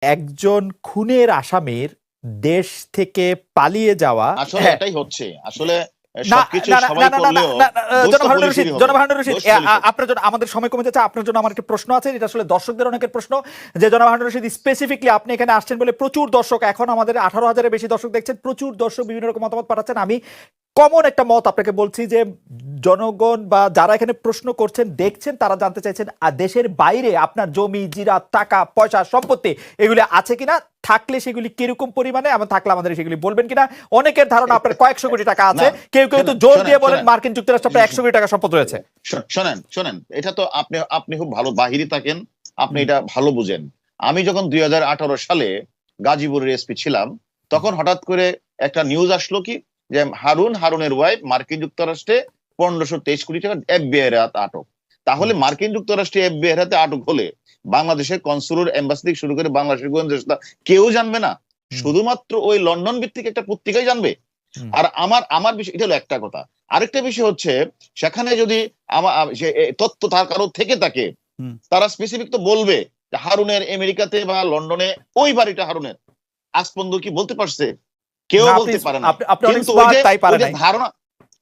একজন খুনের আসামির দেশ থেকে পালিয়ে যাওয়া। আসলে হ্যাঁ, এটাই হচ্ছে আসলে না সবকিছু না না সবাই না না না করলেও না, না, দোষ জনাব তো হারুনুর রশিদ, পুলিশেরই হবে, জনাব হারুনুর রশিদ, দোষ পুলিশের। আপনার জন্য আমাদের সময় কমে যাচ্ছে। আপনার জন্য আমার একটা প্রশ্ন আছে, এটা আসলে দর্শকদের অনেকের প্রশ্ন, যে জনাব হারুনুর রশিদ স্পেসিফিকলি আপনি এখানে আসছেন বলে প্রচুর দর্শক, এখন আমাদের 18,000-এর বেশি দর্শক দেখছেন, প্রচুর দর্শক বিভিন্ন রকম মতামত পাঠাচ্ছেন। আমি কমন একটা মত আপনাকে বলছি যে জনগণ বা যারা এখানে প্রশ্ন করছেন দেখছেন, তারা জানতে চাইছেন দেশের বাইরে আপনার জমি জিরাত টাকা পয়সা সম্পত্তি এগুলি আছে কিনা, থাকলে সেগুলি কিরকম পরিমাণে, এবং থাকলে আমাদের সেগুলি বলবেন কিনা। অনেকের ধারণা আপনার কয়েকশো কোটি টাকা আছে, না, কেউ কেউ তো শোনেন, জোর শোনেন, দিয়ে বলেন শোনেন। মার্কিন যুক্তরাষ্ট্রে আপনার 100 কোটি টাকা সম্পদ রয়েছে। শোনেন শোনেন, এটা তো আপনি আপনি খুব ভালো বাহিরে থাকেন, আপনি হুম, এটা ভালো বুঝেন। আমি যখন 2018 সালে গাজীপুরের এসপি ছিলাম, তখন হঠাৎ করে একটা নিউজ আসলো কি, যে হারুনের ওয়াইফ মার্কিন যুক্তরাষ্ট্রে 1523 কোটি টাকা এফবিআই এর হাতে আটক। তাহলে হুম, মার্কিন যুক্তরাষ্ট্রে এফবিআই এর হাতে আটক হলে বাংলাদেশের কনসুলার এম্বাসি থেকে শুরু করে বাংলাদেশের গোয়েন্দা সংস্থা কেউ জানবে না, হুম, শুধুমাত্র ওই লন্ডন ভিত্তিক একটা পত্রিকাই জানবে। হুম, আর আমার আমার বিষয় এটা হলো একটা কথা। আরেকটা বিষয় হচ্ছে, সেখানে যদি আমার তথ্য তার কারো থেকে থাকে, হুম। তারা স্পেসিফিক তো বলবে যে হারুনের আমেরিকাতে বা লন্ডনে ওই বাড়িটা হারুনের। আজ পর্যন্ত কি বলতে পারছে? কেউ না, আপনি বলতে পারে নাই। আপনি অনেক কিন্তু ওই স্মার্ট, যে তাই ওই পারে যে নাই। ধারণা,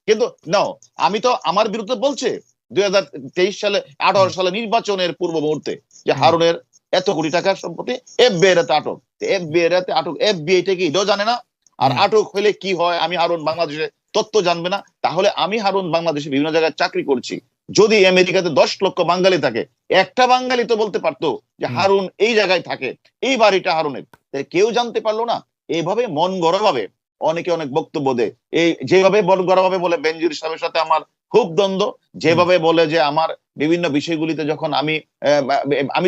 কিন্তু নাও, আমি তো আমার বিরুদ্ধে বলছে 2023 সালে হুম, 18 সালে নির্বাচনের পূর্ব মুহূর্তে যে হুম, হারুনের এত কোটি টাকার সম্পত্তি এফবিআই এর হাতে আটক। এফবিআই এর হাতে আটক, এফবিআই টা কি এটাও জানে না। আর হুম, আটক হলে কি হয়, আমি হারুন বাংলাদেশে তথ্য জানবে না। তাহলে আমি হারুন বাংলাদেশে বিভিন্ন জায়গায় চাকরি করছি, যদি আমেরিকাতে 10 লক্ষ বাঙালি থাকে, একটা বাঙালি তো বলতে পারতো যে হুম, হারুন এই জায়গায় থাকে, এই বাড়িটা হারুনের। তাই কেউ জানতে পারলো না। এইভাবে মন গড়া ভাবে অনেকে অনেক বক্তব্য দেয়। এই যেভাবে মন গড়া ভাবে বলে বেনজির সাহেবের সাথে আমার খুব দ্বন্দ্ব, হুম, যেভাবে বলে যে আমার বিভিন্ন বিষয়গুলিতে যখন আমি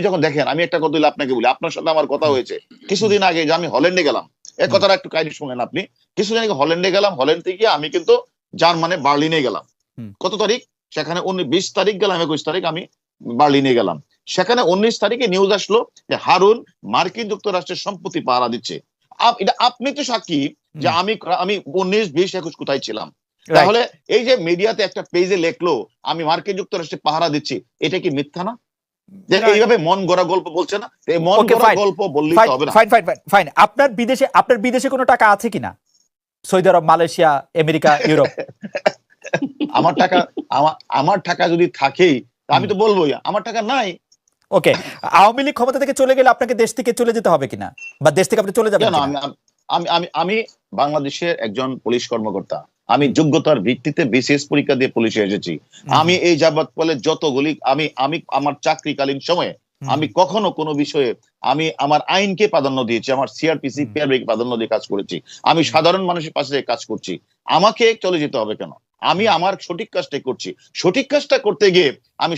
যখন দেখেন, আমি একটা কথা বলি আপনাকে, বলি আপনার সাথে আমার কথা হুম, হয়েছে হুম, কিছুদিন আগে, যে আমি হল্যান্ডে গেলাম। এই হুম, কথাটা একটু কাইন্ডলি শুনেন আপনি। কিছুদিন আগে হল্যান্ডে গেলাম, হল্যান্ড থেকে আমি কিন্তু জার্মানে বার্লিনে গেলাম। হুম, কত তারিখ? সেখানে 20 তারিখ গেলাম, 21 তারিখ আমি বার্লিনে গেলাম। সেখানে 19 তারিখে নিউজ আসলো যে হারুন মার্কিন যুক্তরাষ্ট্রের সম্পত্তি পাহারা দিচ্ছে। এটা আপনি তো সাক্ষী যে হুম, আমি আমি 19, 20, 21 কোথায় ছিলাম। রাইট। তাহলে এই যে মিডিয়াতে একটা পেজে লেখলো আমি মার্কিন যুক্তরাষ্ট্রে পাহারা দিচ্ছি, এটা কি মিথ্যা না? যে না, এইভাবে মন গড়া গল্প বলছে না, এই মন ওকে, গড়া ফাইন, গল্প বললেই তো ফাইন, হবে না। Fine, fine, fine, fine. আপনার বিদেশে কোনো টাকা আছে কিনা? সৌদি আরব, মালয়েশিয়া, আমেরিকা, ইউরোপ? আমার টাকা, আমার টাকা যদি থাকেই, তা হুম, আমি তো বলবোই আমার টাকা নাই। ওকে। আওয়ামী লীগ ক্ষমতা থেকে চলে গেলে আপনাকে দেশ থেকে চলে যেতে হবে কিনা, বা দেশ থেকে আপনি চলে যাবেন কেন? কিনা? আমি বাংলাদেশের একজন পুলিশ কর্মকর্তা। আমি হুম, যোগ্যতার ভিত্তিতে বিসিএস পরীক্ষা দিয়ে পুলিশে এসেছি। হুম, আমি এই যাবৎ ফলে যতগুলি আমি আমি আমার চাকরিকালীন সময়ে হুম, আমি কখনো কোনো বিষয়ে আমি আমার আইনকে প্রাধান্য দিয়েছি, আমার সিআরপিসি হুম, পিআরবি কে প্রাধান্য দিয়ে কাজ করেছি। আমি হুম, সাধারণ মানুষের পাশে কাজ করছি। আমাকে চলে যেতে হবে কেন? আমি হুম, আমার সঠিক কাজটাই করছি। সঠিক কাজটা করতে গিয়ে আমি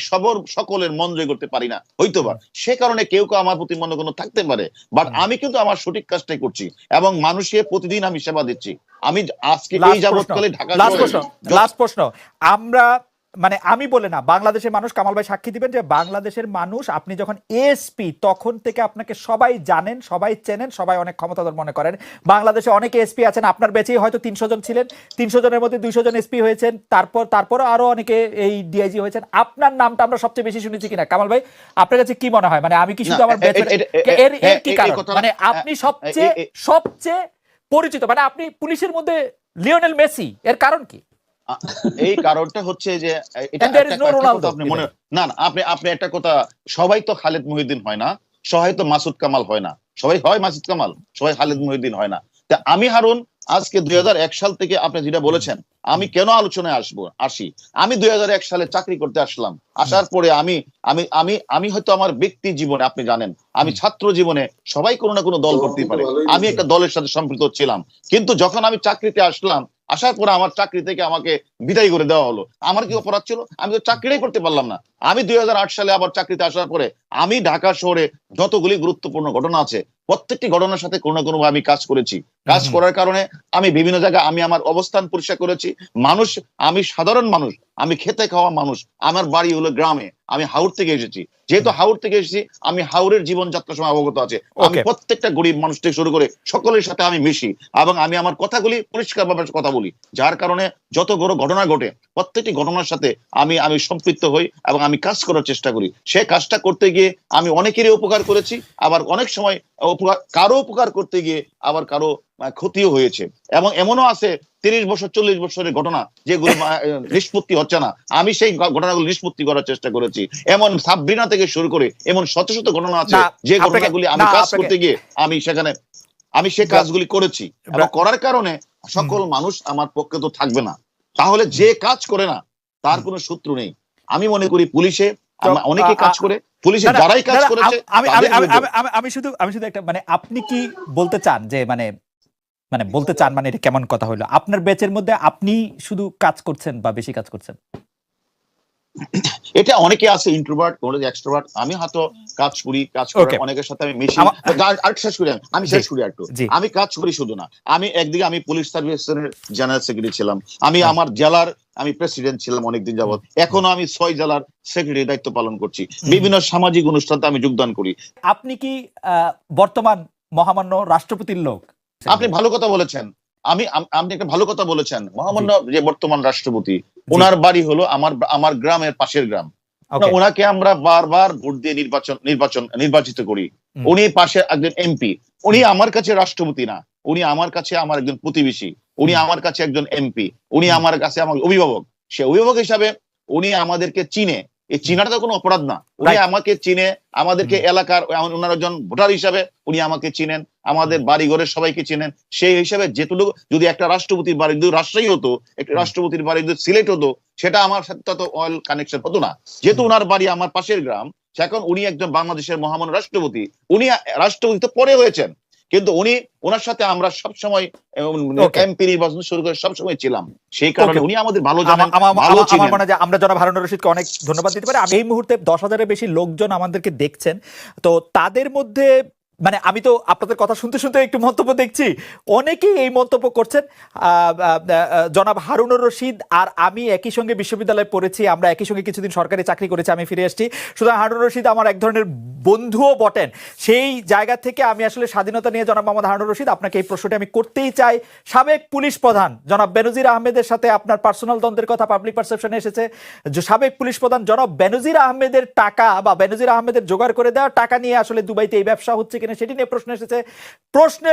সকলের মন জয় করতে পারি না হয়তোবা, হুম, সে কারণে কেউ কেউ আমার প্রতি মনে কোনো থাকতে পারে। বাট হুম। আমি কিন্তু আমার সঠিক কাজটাই করছি এবং মানুষকে প্রতিদিন আমি সেবা দিচ্ছি। আমি আজকে এই লাস্ট প্রশ্ন, যাবৎকালে ঢাকা লাস্ট শহরে প্রশ্ন, যত লাস্ট প্রশ্ন। আমরা, মানে আমি বলে না, বাংলাদেশের মানুষ, কামাল ভাই সাক্ষী দিবেন যে বাংলাদেশের মানুষ, আপনি যখন এসপি তখন থেকে আপনাকে সবাই জানেন, সবাই চেনেন, সবাই অনেক ক্ষমতাধর মনে করেন। বাংলাদেশে অনেকে এসপি আছেন, আপনার ব্যাচেই হয়তো 300 জন ছিলেন, 300 জনের মধ্যে 200 জন এসপি হয়েছেন, তারপরও আরো অনেকে এই ডিআইজি হয়েছেন। আপনার নামটা আমরা সবচেয়ে বেশি শুনেছি কিনা, কামাল ভাই? আপনার কাছে কি মনে হয়? মানে আমি কি না, শুধু আমার ব্যাচের, এর এর হ্যাঁ, কি এই কারণ? কথাটা মানে আপনি সবচেয়ে সবচেয়ে পরিচিত, মানে আপনি পুলিশের মধ্যে লিওনেল মেসি, এর কারণ কি? আ- এই কারণটা হচ্ছে যে এটা And there একটা is no একটা কথা Ronaldo আপনি মনে, even. না না, আপনি আপনি একটা কথা, সবাই তো খালেদ মহিউদ্দিন হয় না, সবাই তো মাসুদ কামাল হয় না, সবাই হয় মাসুদ কামাল, সবাই খালেদ হুম, মহিউদ্দিন হয় না। তা আমি হারুন আজকে হুম, 2001 সাল থেকে আপনি যেটা হুম, বলেছেন, আমি হুম, কেন আলোচনায় আসি, আমি 2001 সালে চাকরি করতে আসলাম। হুম, আসার পরে আমি হয়তো আমার ব্যক্তি জীবনে আপনি জানেন, আমি হুম, ছাত্র জীবনে সবাই কোনো না কোনো দল করতেই পারে, আমি একটা দলের সাথে সম্পৃক্ত ছিলাম। কিন্তু যখন আমি চাকরিতে আসলাম, আসার পরে আমার চাকরি থেকে আমাকে বিদায় করে দেওয়া হলো। আমার কি হুম, অপরাধ ছিল? আমি তো চাকরিটাই করতে পারলাম না। আমি 2008 সালে আবার চাকরিতে আসার পরে আমি ঢাকা শহরে যতগুলি গুরুত্বপূর্ণ ঘটনা আছে, প্রত্যেকটি ঘটনার সাথে কোনো না কোনো আমি কাজ করেছি। হুম, কাজ হুম, করার কারণে আমি বিভিন্ন জায়গায় আমি আমার অবস্থান পরিষ্কার করেছি। মানুষ, আমি সাধারণ মানুষ, আমি খেতে খাওয়া মানুষ। আমার বাড়ি হলো গ্রামে, আমি হাওর থেকে এসেছি। যেহেতু হুম। হাওর থেকে এসেছি, আমি হাওরের জীবনযাত্রার সময় অবগত আছে। আমি ওকে, প্রত্যেকটা গরিব মানুষ থেকে শুরু করে সকলের সাথে আমি মিশি এবং আমি আমার কথাগুলি পরিষ্কারভাবে কথা বলি। যার কারণে যত বড় ঘটনা ঘটে, প্রত্যেকটি ঘটনার সাথে আমি আমি সম্পৃক্ত হই এবং আমি কাজ করার চেষ্টা করি। সে কাজটা করতে গিয়ে আমি অনেকেরই উপকার করেছি, আবার অনেক সময় কারো উপকার করতে গিয়ে আবার কারো ক্ষতিও হয়েছে, এবং এমনও আছে 30 বছর 40 বছরের ঘটনা যেগুলো নিষ্পত্তি হচ্ছে না, আমি সেই ঘটনাগুলো নিষ্পত্তি করার চেষ্টা করেছি। এমন সাবরিনা থেকে শুরু করে এমন শত শত ঘটনা আছে যে ঘটনাগুলি আমি কাজ করতে গিয়ে আমি সেই কাজগুলি করেছি, এবং করার কারণে সকল মানুষ আমার পক্ষে তো থাকবে না। তাহলে যে কাজ করে না তার কোনো শত্রু নেই। আমি মনে করি পুলিশে অনেকে কাজ করে, পুলিশে যারাই কাজ করেছে আমি শুধু একটা মানে আপনি কি বলতে চান যে মানে বলতে চান মানে এটা কেমন কথা হলো, আপনার ব্যাচের মধ্যে আপনি শুধু কাজ করছেন বা বেশি কাজ করছেন? এটা অনেকে আছে ইন্ট্রোভার্ট, অনেকে এক্সট্রোভার্ট। আমি হয়তো কাজ করি, অনেকের সাথে আমি মিশি। আমি শেষ করি একটু। আমি কাজ করি শুধু না, আমি একদিকে আমি পুলিশ সার্ভিসের জেনারেল সেক্রেটারি ছিলাম, আমি আমার জেলার আমি প্রেসিডেন্ট ছিলাম অনেকদিন যাবত, এখনো আমি 6 জেলার সেক্রেটারি দায়িত্ব পালন করছি, বিভিন্ন সামাজিক অনুষ্ঠানে আমি যোগদান করি। আপনি কি বর্তমান মহামান্য রাষ্ট্রপতির লোক? আপনি ভালো কথা বলেছেন, আপনি একটা ভালো কথা বলেছেন। মহামান্য যে বর্তমান রাষ্ট্রপতি, ওনার বাড়ি হলো আমার গ্রামের পাশের গ্রাম। ওনাকে আমরা বারবার ভোট দিয়ে নির্বাচিত করি। উনি পাশে একজন এমপি। উনি আমার কাছে রাষ্ট্রপতি না, উনি আমার কাছে আমার একজন প্রতিবেশী, উনি আমার কাছে একজন এমপি, উনি আমার কাছে আমার অভিভাবক। সে অভিভাবক হিসাবে উনি আমাদেরকে চিনে, এই চিনাটা তো কোনো অপরাধ না। উনি আমাকে চিনে, আমাদেরকে এলাকার ওনার একজন ভোটার হিসাবে উনি আমাকে চিনেন, আমাদের বাড়ি ঘরের সবাইকে চিনেন। সেই হিসাবে যেটুকু যদি একটা রাষ্ট্রপতির বাড়ি যদি রাজশাহী হতো, একটা রাষ্ট্রপতির বাড়ি যদি সিলেট হতো, সেটা আমার সাথে তো অয়েল কানেকশন হতো না। যেহেতু ওনার বাড়ি আমার পাশের গ্রাম, এখন উনি একজন বাংলাদেশের মহামান্য রাষ্ট্রপতি। উনি রাষ্ট্রপতি তো পরে হয়েছেন, কিন্তু ওনার সাথে আমরা সবসময় এমপি নির্বাচন শুরু করে সবসময় ছিলাম। সেই কারণে উনি আমাদের ভালো জানেন, ভালো চিনেন। আমার মনে হয় আমরা জনাব হারুনুর রশিদকে অনেক ধন্যবাদ দিতে পারি। এই মুহূর্তে 10,000-এর বেশি লোকজন আমাদেরকে দেখছেন, তো তাদের মধ্যে মানে আমি তো আপনাদের কথা শুনতে শুনতে একটু মন্তব্য দেখছি, অনেকেই এই মন্তব্য করছেন। জনাব হারুনুর রশিদ আর আমি একই সঙ্গে বিশ্ববিদ্যালয়ে পড়েছি, আমরা একই সঙ্গে কিছুদিন সরকারি চাকরি করেছি, আমি ফিরে এসেছি। সুতরাং হারুনুর রশিদ আমার এক ধরনের বন্ধুও বটেন। সেই জায়গা থেকে আমি আসলে স্বাধীনতা নিয়ে জনাব মোহাম্মদ হারুনুর রশিদ আপনাকে এই প্রশ্নটি আমি করতেই চাই। সাবেক পুলিশ প্রধান জনাব বেনজির আহমেদের সাথে আপনার পার্সোনাল দ্বন্দ্বের কথা পাবলিক পারসেপশনে এসেছে। যে সাবেক পুলিশ প্রধান জনাব বেনজির আহমেদের টাকা বা বেনজির আহমেদের জোগাড় করে দেওয়া টাকা নিয়ে আসলে দুবাইতে এই ব্যবসা হচ্ছে কিনা সেটি নিয়ে প্রশ্ন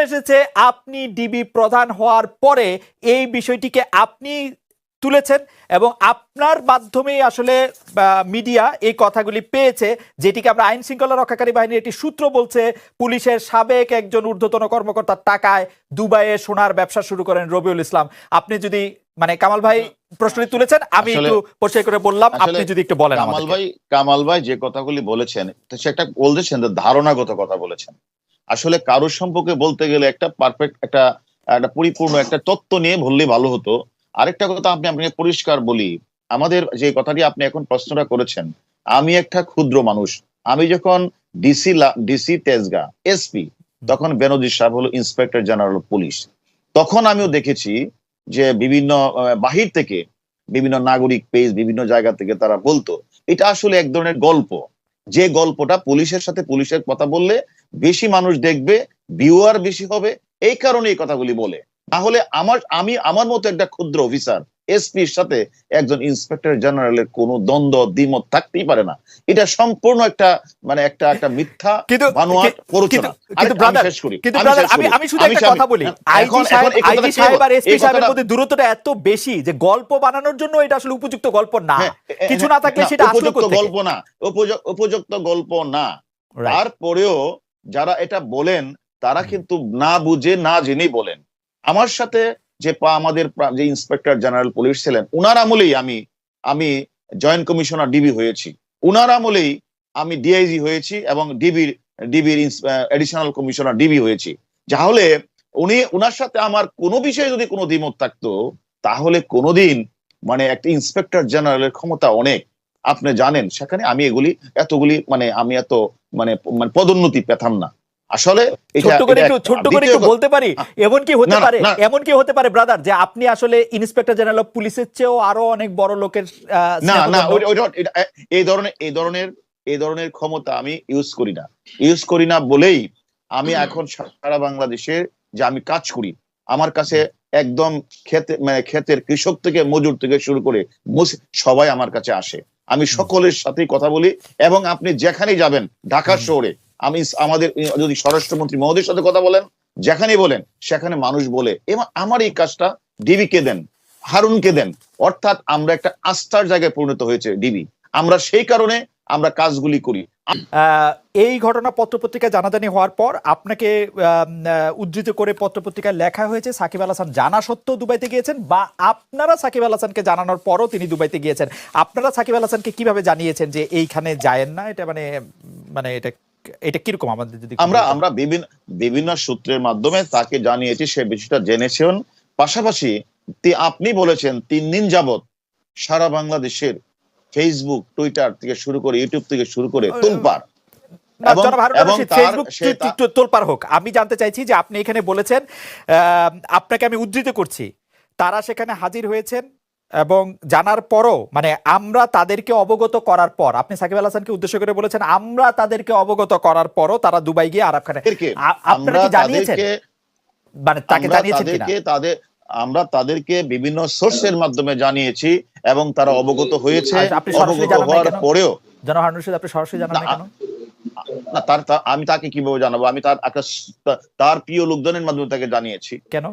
এসেছে। আপনি ডিবি প্রধান হওয়ার পরে এই বিষয়টিকে আপনি তুলেছেন এবং আপনার মাধ্যমেই আসলে মিডিয়া এই কথাগুলি পেয়েছে, যেটিকে আমরা আইন শৃঙ্খলা রক্ষাকারী বাহিনীর একটি সূত্র বলছে পুলিশের সাবেক একজন ঊর্ধ্বতন কর্মকর্তার টাকায় দুবাইয়ে সোনার ব্যবসা শুরু করেন রবিউল ইসলাম। আপনি যদি মানে কামাল ভাই প্রশ্নটি তুলেছেন, আমি একটু পরিষ্কার করে বললাম, আপনি যদি একটু বলেন। কামাল ভাই যে কথাগুলি বলেছেন সে একটা বলছেন ধারণাগত কথা বলেছেন। আসলে কারোর সম্পর্কে বলতে গেলে একটা পারফেক্ট একটা পরিপূর্ণ একটা তত্ত্ব নিয়ে বললে ভালো হতো। আরেকটা কথা আপনাকে পরিষ্কার বলি, আমাদের যে কথাটি আপনি এখন প্রশ্নটা করেছেন, আমি একটা ক্ষুদ্র মানুষ। আমি যখন ডিসি তেজগাঁ এসপি, তখন বেনজির সাহেব হলো ইন্সপেক্টর জেনারেল পুলিশ। তখন আমিও দেখেছি যে বিভিন্ন বাহির থেকে বিভিন্ন নাগরিক পেজ বিভিন্ন জায়গা থেকে তারা বলতো এটা আসলে এক ধরনের গল্প, যে গল্পটা পুলিশের সাথে পুলিশের কথা বললে বেশি মানুষ দেখবে, ভিউয়ার বেশি হবে, এই কারণে এই কথাগুলি বলে। তাহলে আমার মতো একটা ক্ষুদ্র অফিসার এসপির সাথে একজন ইন্সপেক্টর জেনারেলের কোনো দ্বন্দ্ব দ্বিমত থাকতেই পারে না। এটা সম্পূর্ণ একটা মানে একটা মিথ্যা বানোয়াট প্ররোচনা। আমি শুধু একটা কথা বলি, আইজি সাহেব আর এসপি সাহেবের মধ্যে দূরত্বটা এত বেশি যে গল্প বানানোর জন্য এটা আসলে উপযুক্ত গল্প না। কিছু না থাকলে সেটা উপযুক্ত গল্প না, উপযুক্ত গল্প না। তারপরেও যারা এটা বলেন তারা কিন্তু না বুঝে না জেনেই বলেন। আমার সাথে যে আমাদের যে ইন্সপেক্টর জেনারেল পুলিশ ছিলেন, উনার আমলেই আমি জয়েন্ট কমিশনার ডিবি হয়েছি, উনার আমলেই আমি ডিআইজি হয়েছি এবং ডিবির এডিশনাল কমিশনার ডিবি হয়েছি। তাহলে উনার সাথে আমার কোনো বিষয়ে যদি কোনো দ্বিমত থাকতো, তাহলে কোনোদিন মানে একটা ইন্সপেক্টর জেনারেলের ক্ষমতা অনেক, আপনি জানেন, সেখানে আমি এতগুলি মানে আমি এত মানে পদোন্নতি পেতাম না। আসলে ছোট্ট করে একটু বলতে পারি, এমন কি হতে পারে ব্রাদার যে আপনি আসলে ইন্সপেক্টর জেনারেল অফ পুলিশের চেয়েও আরো অনেক বড় লোকের না এই ধরনের ক্ষমতা আমি ইউজ করি না বলেই আমি এখন সারা বাংলাদেশে যে আমি কাজ করি, আমার কাছে একদম ক্ষেতের কৃষক থেকে মজুর থেকে শুরু করে সবাই আমার কাছে আসে। আমি সকলের সাথেই কথা বলি এবং আপনি যেখানেই যাবেন ঢাকা শহরে আমি আমাদের যদি স্বরাষ্ট্রমন্ত্রী মহোদয়ের সাথে কথা বলেন, যেখানেই বলেন সেখানে মানুষ বলে এবং আমার এই কাজটা ডিবিকে দেন, হারুনকে দেন, অর্থাৎ আমরা একটা আস্থার জায়গায় পরিণত হয়েছে ডিবি। আমরা সেই কারণে আমরা কাজগুলি করি। এই ঘটনা পত্রপত্রিকায় জানাজানি হওয়ার পর আপনাকে উদ্ধৃত করে পত্রপত্রিকায় লেখা হয়েছে সাকিব আল হাসান জানা সত্ত্বেও দুবাইতে গিয়েছেন, বা আপনারা সাকিব আল হাসানকে জানানোর পরও তিনি দুবাইতে গিয়েছেন। আপনারা সাকিব আল হাসানকে কিভাবে জানিয়েছেন যে এইখানে যায়েন না? এটা মানে মানে এটা এটা কিরকম আমাদের যদি আমরা বিভিন্ন সূত্রের মাধ্যমে তাকে জানিয়েছি, সে বিষয়টা জেনেছেন। পাশাপাশি আপনি বলেছেন 3 দিন যাবত সারা বাংলাদেশের ফেসবুক, টুইটার থেকে শুরু করে ইউটিউব থেকে শুরু করে তোলপাড়। তোলপাড় হোক, আমি জানতে চাইছি যে আপনি এখানে বলেছেন, আপনাকে আমি উদ্ধৃত করছি, তারা সেখানে হাজির হয়েছেন এবং জানার পরও মানে আমরা তাদেরকে অবগত করার পর, আপনি সাকিব আল হাসানকে উদ্দেশ্য করে বলেছেন আমরা তাদেরকে অবগত করার পরও তারা দুবাই গিয়ে আরব খানে, আপনারা কি জানিয়েছেন? মানে তাকে জানিয়েছেন কিনা? আমরা তাদেরকে বিভিন্ন সোর্সের মাধ্যমে জানিয়েছি এবং তারা অবগত হয়েছে। আপনি সরাসরি জানান কেন? পরেও জনাব হারুন রশিদ, আপনি সরাসরি জানান কেন? না, আমি তাকে কিভাবে জানাবো? আমি তার প্রিয় লোকজনের মাধ্যমে তাকে জানিয়েছি। কেন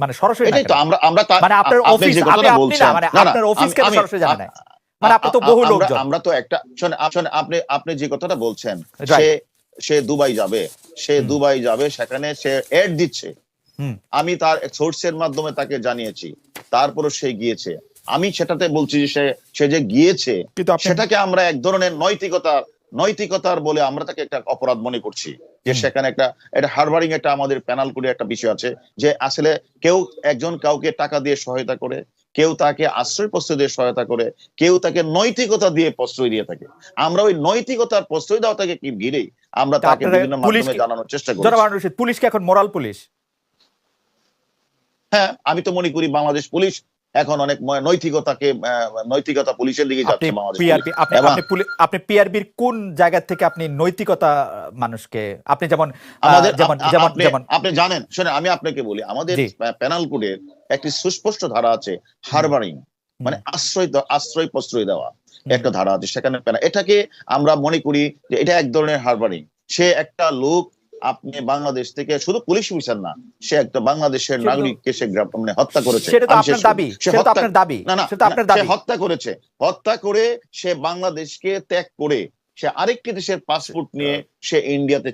মানে সরাসরি? এটাই তো আমরা মানে আপনার অফিস, যে কথাটা বলছেন, মানে আপনার অফিসকে সরাসরি জানান না, মানে আপনি তো বহু লোকজন। আমরা তো একটা আপনি যে কথাটা বলছেন, সে দুবাই যাবে, সেখানে সে এড দিচ্ছে, আমি তার সোর্সের মাধ্যমে তাকে জানিয়েছি, তারপরে সে গিয়েছে। আমি সেটাতে বলছি যে সে যে গিয়েছে সেটাকে আমরা এক ধরনের নৈতিকতার বলে আমরা তাকে একটা অপরাধ মনে করছি, যে সেখানে একটা হারবারিং একটা আমাদের পেনাল কোডে একটা বিষয় আছে, যে আসলে কেউ একজন কাউকে টাকা দিয়ে সহায়তা করে, কেউ তাকে আশ্রয় প্রশ্রয় দিয়ে সহায়তা করে, কেউ তাকে নৈতিকতা দিয়ে প্রশ্রয় দিয়ে থাকে। আমরা ওই নৈতিকতার প্রশ্রয় দেওয়া তাকে কি ঘিরেই আমরা তাকে বিভিন্ন মাধ্যমে জানানোর চেষ্টা করি। পুলিশ কি এখন মোরাল পুলিশ? হ্যাঁ, আমি তো মনে করি বাংলাদেশ পুলিশ এখন অনেক নৈতিকতা পুলিশের দিকে যাচ্ছে। আপনি পিআরবির কোন জায়গা থেকে আপনি নৈতিকতা মানুষকে, আপনি যেমন আপনি জানেন, শুনেন আমি আপনাকে বলি, আমাদের পেনাল কোডের একটি সুস্পষ্ট ধারা আছে, হারবারিং মানে আশ্রয় প্রশ্রয় দেওয়া একটা ধারা আছে সেখানে। এটাকে আমরা মনে করি যে এটা এক ধরনের হারবারিং। সে একটা লোক, আপনি বাংলাদেশ থেকে শুধু পুলিশ অফিসার না, সে একটা বাংলাদেশের নাগরিককে সে হত্যা করেছে। হত্যা করে সে বাংলাদেশকে ত্যাগ করে সে আরেকটি দেশের পাসপোর্ট নিয়ে সে ইন্ডিয়াতে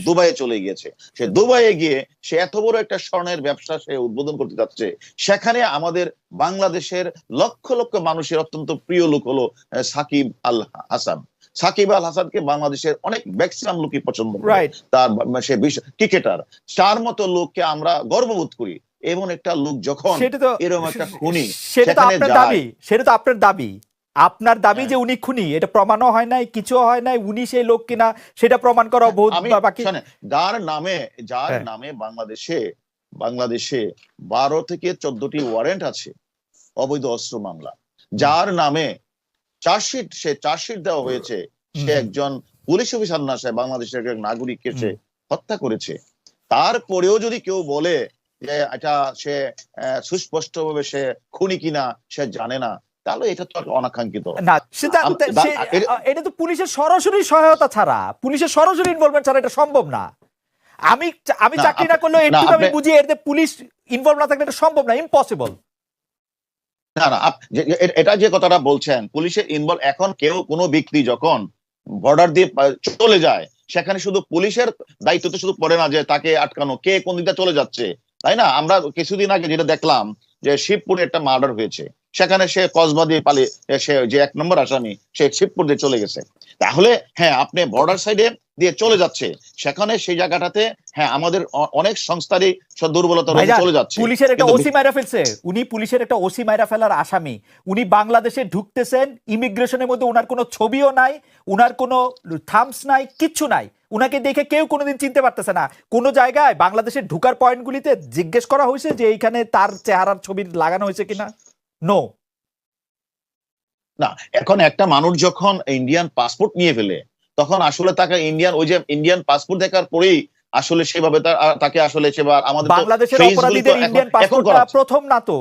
দুবাইয়ে চলে গিয়েছে। সে দুবাইয়ে গিয়ে সে এত বড় একটা স্বর্ণের ব্যবসা সে উদ্বোধন করতে যাচ্ছে। সেখানে আমাদের বাংলাদেশের লক্ষ লক্ষ মানুষের অত্যন্ত প্রিয় লোক হলো সাকিব আল হাসান। সাকিব আল হাসানকে বাংলাদেশের অনেক ম্যাক্সিমাম লোকই পছন্দ করে, তার সে ক্রিকেটার, তার মতো লোককে আমরা গর্ববোধ করি। এমন একটা লোক যখন এরকম একটা খুনি, সেটা তো আপনার দাবি, আপনার দাবি যে উনি খুনি, এটা প্রমাণও হয় নাই, কিছু হয় নাই, উনি সেই লোক কিনা সেটা প্রমাণ করা বহুত বাকি। যার নামে বাংলাদেশে 12 থেকে 14টি ওয়ারেন্ট আছে অবৈধ অস্ত্র মামলা, যার নামে চার্জশিট দেওয়া হয়েছে, সে একজন পুলিশ অফিসার না, সে বাংলাদেশের একজন নাগরিককে সে হত্যা করেছে। তারপরেও যদি কেউ বলে যে এটা সে সুস্পষ্টভাবে সে খুনি কিনা সে জানে না, তাহলে এটা তো অনাকাঙ্ক্ষিত না। এটা তো পুলিশের সরাসরি সহায়তা ছাড়া, পুলিশের সরাসরি ইনভলভমেন্ট ছাড়া এটা সম্ভব না। আমি চাকরি না করলেও একটু আমি বুঝি, এতে পুলিশ ইনভলভ না থাকলে এটা সম্ভব না, ইম্পসিবল। না, এটা যে কথাটা বলছেন পুলিশের ইনভলভ, এখন কোনো ব্যক্তি যখন বর্ডার দিয়ে চলে যায়, সেখানে শুধু পুলিশের দায়িত্ব তো শুধু পড়ে না যে তাকে আটকানো, কে কোন দিকটা চলে যাচ্ছে, তাই না? আমরা কিছুদিন আগে যেটা দেখলাম যে শিবপুরে একটা মার্ডার হয়েছে, সেখানে সে কসবা দিয়ে পালিয়ে, সে যে 1 নম্বর আসামি সে শিবপুর দিয়ে চলে গেছে। তাহলে হ্যাঁ, আপনি বর্ডার সাইডে দিয়ে চলে যাচ্ছে, সেখানে সেই জায়গাটাতে হ্যাঁ আমাদের অনেক সংস্থারই দুর্বলতা চলে যাচ্ছে। পুলিশের একটা ওসি মাইরা ফেলছে, উনি পুলিশের একটা ওসি মাইরা ফেলার আসামি, উনি বাংলাদেশে ঢুকতেছেন, ইমিগ্রেশনের মধ্যে উনার কোনো ছবিও নাই, উনার কোনো থামস নাই, কিচ্ছু নাই, উনাকে দেখে কেউ কোনোদিন চিনতে পারতেছে না। কোনো জায়গায় বাংলাদেশের ঢুকার পয়েন্টগুলিতে জিজ্ঞেস করা হয়েছে যে এইখানে তার চেহারার ছবি লাগানো হয়েছে কিনা? নো, না। এখন একটা মানুষ যখন ইন্ডিয়ান পাসপোর্ট নিয়ে ফেলে, তখন আসলে তাকে ইন্ডিয়ান পাসপোর্ট দেখার পরেই আসলে সেভাবে তাকে আসলে সেবার আমাদের বাংলাদেশের অপরাধীদের ইন্ডিয়ান পাসপোর্ট প্রথম না তো,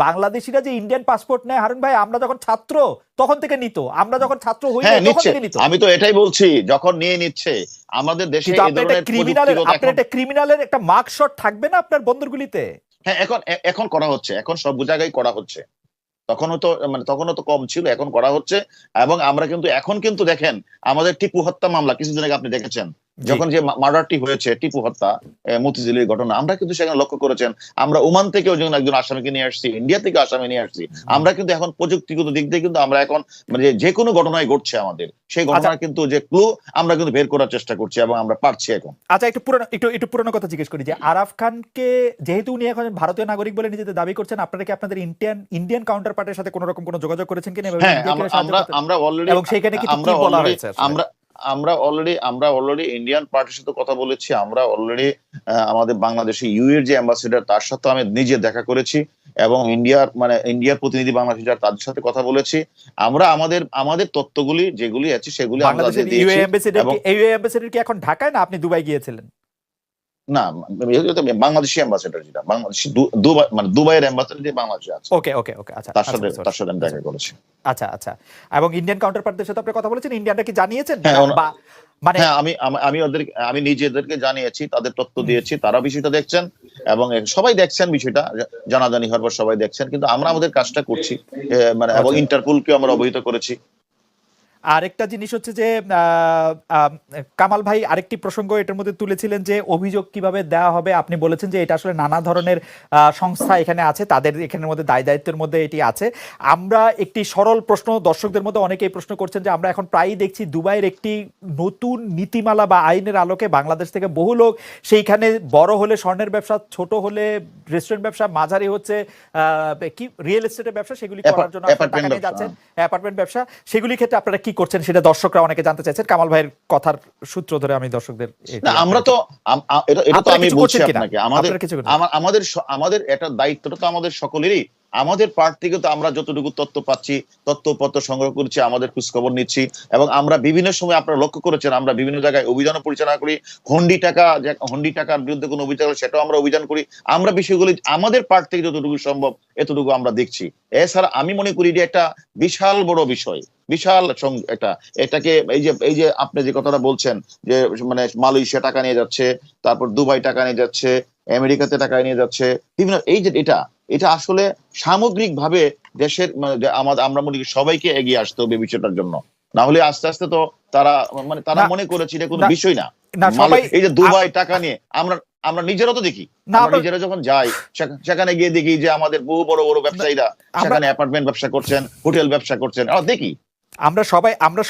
বাংলাদেশিরা যে ইন্ডিয়ান পাসপোর্ট নেয় হারুন ভাই, আমরা যখন ছাত্র তখন থেকে নিত, আমরা যখন ছাত্র হই হ্যাঁ তখন নিচ্ছে, থেকে নিত। আমি তো এটাই বলছি, যখন নিয়ে নিচ্ছে আমাদের দেশে কিন্তু এই আপনার ধরনের একটা ক্রিমিনালের প্রযুক্তিগত এখন একটা ক্রিমিনালের একটা মার্কশট থাকবে না আপনার বন্দরগুলিতে? হ্যাঁ এখন এখন করা হচ্ছে, এখন সব জায়গায় করা হচ্ছে। তখনও তো কম ছিল, এখন করা হচ্ছে। এবং আমরা কিন্তু এখন কিন্তু দেখেন আমাদের টিপু হত্যা মামলা কিছুদিন আগে আপনি দেখেছেন, যখন যে মার্ডারটি হয়েছে টিপু হত্যা, মতিঝিলের ঘটনা, আমরা কিন্তু সেখানে লক্ষ্য করেছেন আমরা ওমান থেকেও যখন একজন আসামিকে নিয়ে আসছি, ইন্ডিয়া থেকে আসামি নিয়ে আসছি। আমরা কিন্তু এখন প্রযুক্তিগত দিক দিয়ে কিন্তু আমরা এখন মানে যে কোনো ঘটনায় ঘটছে আমাদের সেই ঘটনা কিন্তু যে ক্লু আমরা কিন্তু বের করার চেষ্টা করছি এবং আমরা পারছি এখন। আচ্ছা, একটু পুরনো কথা জিজ্ঞেস করি যে আরাফ খানকে যেহেতু উনি এখন ভারতীয় নাগরিক বলে নিজেদের দাবি করছেন, আপনারা কি আপনাদের ইন্ডিয়ান কাউন্টার পার্টের সাথে কোনো রকম কোনো যোগাযোগ করেছেন কিনা? হ্যাঁ আমরা অলরেডি এবং সেখানে কি বলা হয়েছে? আমরা অলরেডি ইন্ডিয়ান পার্টির সাথে কথা বলেছি। আমরা অলরেডি আমাদের বাংলাদেশে ইউএর যে অ্যাম্বাসেডার তার সাথে আমি নিজে দেখা করেছি এবং ইন্ডিয়ার প্রতিনিধি বাংলাদেশ তাদের সাথে কথা বলেছি। আমরা আমাদের তথ্যগুলি যেগুলি আছে সেগুলি আমরা তাদের দিয়েছি। ইউএ অ্যাম্বাসেডর কি এখন ঢাকায়, না আপনি দুবাই গিয়েছিলেন? না, বাংলাদেশি অ্যাম্বাসেডর, যেটা বাংলাদেশি দুবাই দুবাইয়ের অ্যাম্বাসেডর যে বাংলাদেশে আছে, ওকে ওকে ওকে, আচ্ছা তার সাথে আমি দেখা করেছি। আচ্ছা আচ্ছা, এবং ইন্ডিয়ান কাউন্টার পার্টদের সাথে আপনি কথা বলেছেন, ইন্ডিয়ানরা কি জানিয়েছেন? মানে আমি নিজেদেরকে জানিয়েছি, তাদের তথ্য দিয়েছি, তারা বিষয়টা দেখছেন এবং সবাই দেখছেন, বিষয়টা জানাজানি হওয়ার পর সবাই দেখছেন। কিন্তু আমরা আমাদের কাজটা করছি এবং ইন্টারপোলকে আমরা অবহিত করেছি। আরেকটা জিনিস হচ্ছে যে কামাল ভাই আরেকটি প্রসঙ্গ এটার মধ্যে তুলেছিলেন যে অভিযোগ কিভাবে দেওয়া হবে। আপনি বলেছেন যে এটা আসলে নানা ধরনের সংস্থা এখানে আছে, তাদের এখানের মধ্যে দায়িত্বের মধ্যে এটি আছে। আমরা একটি সরল প্রশ্ন, দর্শকদের মধ্যে অনেকেই প্রশ্ন করছেন যে আমরা এখন প্রায়ই দেখছি দুবাইয়ের একটি নতুন নীতিমালা বা আইনের আলোকে বাংলাদেশ থেকে বহু লোক সেইখানে বড় হলে স্বর্ণের ব্যবসা, ছোট হলে রেস্টুরেন্ট ব্যবসা, মাঝারি হচ্ছে কি রিয়েল এস্টেটের ব্যবসা, সেগুলি করার জন্য টাকা নিয়ে যাচ্ছেন, অ্যাপার্টমেন্ট ব্যবসা, সেগুলির ক্ষেত্রে আপনারা কি করছেন সেটা দর্শকরা অনেকে জানতে চাইছেন। কামাল ভাইয়ের কথার সূত্র ধরে আমি দর্শকদের আমরা তো এটা তো আমি বলছি আপনাকে, আমাদের এটা দায়িত্বটা তো আমাদের সকলেরই। আমাদের পার্ট থেকে তো আমরা যতটুকু তথ্য পাচ্ছি, তথ্যপত্র সংগ্রহ করছি, আমাদের খোঁজ খবর নিচ্ছি এবং আমরা বিভিন্ন সময় আপনারা লক্ষ্য করেছেন আমরা বিভিন্ন জায়গায় অভিযানও পরিচালনা করি। হুন্ডি টাকার বিরুদ্ধে কোনো অভিযান হলে সেটাও আমরা অভিযান করি। আমরা বিষয়গুলি আমাদের পার্ট থেকে যতটুকু সম্ভব এতটুকু আমরা দেখছি। এছাড়া আমি মনে করি যে একটা বিশাল বড় বিষয়, বিশাল এটাকে এই যে আপনি যে কথাটা বলছেন যে মানে মালয়েশিয়া টাকা নিয়ে যাচ্ছে, তারপর দুবাই টাকা নিয়ে যাচ্ছে, আমেরিকাতে টাকা নিয়ে যাচ্ছে, বিভিন্ন এই যে এটা আসলে সামগ্রিক ভাবে দেশের আমরা মনে করি সবাইকে এগিয়ে আসতে হবে বিষয়টার জন্য। না হলে আস্তে আস্তে তো তারা মনে করেছে এটা কোনো বিষয় না। এই যে দুবাই টাকা নিয়ে আমরা নিজেরা তো দেখি, নিজেরা যখন যাই সেখানে গিয়ে দেখি যে আমাদের বহু বড় বড় ব্যবসায়ীরা সেখানে অ্যাপার্টমেন্ট ব্যবসা করছেন, হোটেল ব্যবসা করছেন, আমরা দেখি। আমরা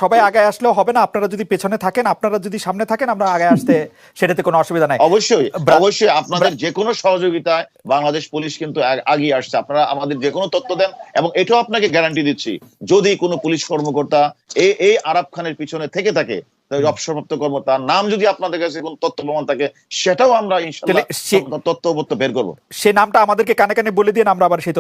সবাই আগে আসলেও হবে না, আপনারা যদি পেছনে থাকেন, আপনারা যদি সামনে থাকেন, আমরা আগে আসতে সেটাতে কোনো অসুবিধা নাই। অবশ্যই আপনাদের যে কোনো সহযোগিতায় বাংলাদেশ পুলিশ কিন্তু আগিয়ে আসছে। আপনারা আমাদের যে কোনো তথ্য দেন এবং এটাও আপনাকে গ্যারান্টি দিচ্ছি, যদি কোনো পুলিশ কর্মকর্তা এই আরাফ খানের পিছনে থেকে থাকে, অবসরপ্রাপ্ত কর্মকর্তার নাম যদি আপনাদের কাছে কোনো তথ্য প্রমাণ থাকে, সেটাও আমরা ইনশাআল্লাহ তথ্য বের করবো। সে নামটা আমাদেরকে কানে কানে বলে দিন, আমরা আবার সেই